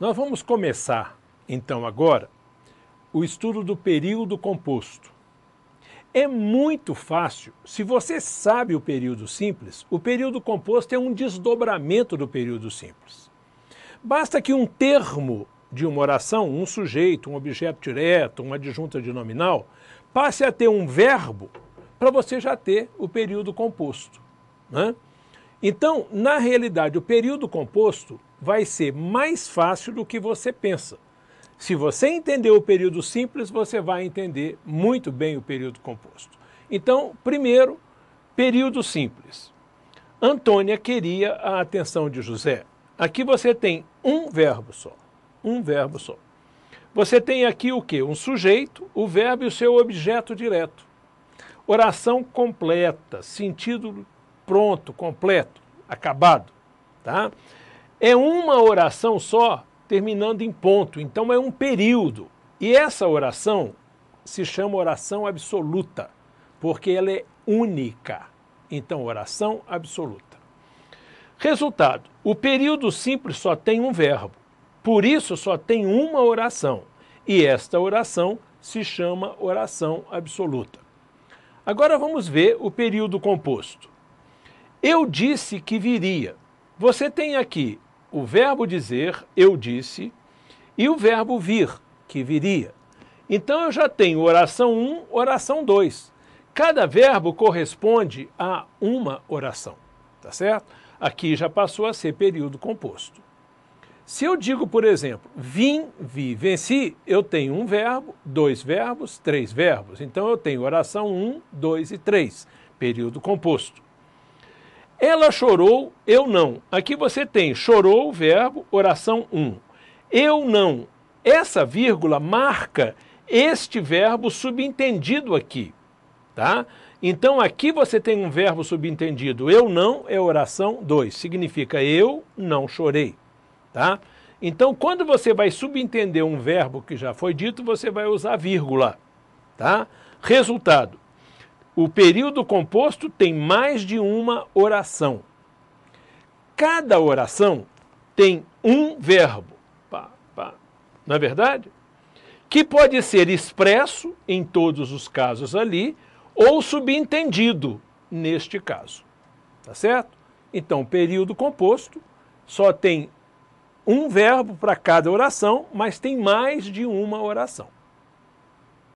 Nós vamos começar, então, agora, o estudo do período composto. É muito fácil, se você sabe o período simples, o período composto é um desdobramento do período simples. Basta que um termo de uma oração, um sujeito, um objeto direto, uma adjunta de nominal, passe a ter um verbo para você já ter o período composto, né? Então, na realidade, o período composto vai ser mais fácil do que você pensa. Se você entender o período simples, você vai entender muito bem o período composto. Então, primeiro, período simples. Antônia queria a atenção de José. Aqui você tem um verbo só. Um verbo só. Você tem aqui o quê? Um sujeito, o verbo e o seu objeto direto. Oração completa, sentido pronto, completo, acabado, tá? É uma oração só, terminando em ponto, então é um período. E essa oração se chama oração absoluta, porque ela é única. Então, oração absoluta. Resultado, o período simples só tem um verbo, por isso só tem uma oração, e esta oração se chama oração absoluta. Agora vamos ver o período composto. Eu disse que viria. Você tem aqui o verbo dizer, eu disse, e o verbo vir, que viria. Então eu já tenho oração 1, oração 2. Cada verbo corresponde a uma oração, tá certo? Aqui já passou a ser período composto. Se eu digo, por exemplo, vim, vi, venci, eu tenho um verbo, 2 verbos, 3 verbos. Então eu tenho oração 1, 2 e 3, período composto. Ela chorou, eu não. Aqui você tem chorou o verbo, oração 1. Eu não. Essa vírgula marca este verbo subentendido aqui, tá? Então aqui você tem um verbo subentendido. Eu não é oração 2. Significa eu não chorei, tá? Então quando você vai subentender um verbo que já foi dito, você vai usar vírgula, tá? Resultado. O período composto tem mais de uma oração. Cada oração tem um verbo, não é verdade? Que pode ser expresso, em todos os casos ali, ou subentendido, neste caso. Tá certo? Então, período composto só tem um verbo para cada oração, mas tem mais de uma oração.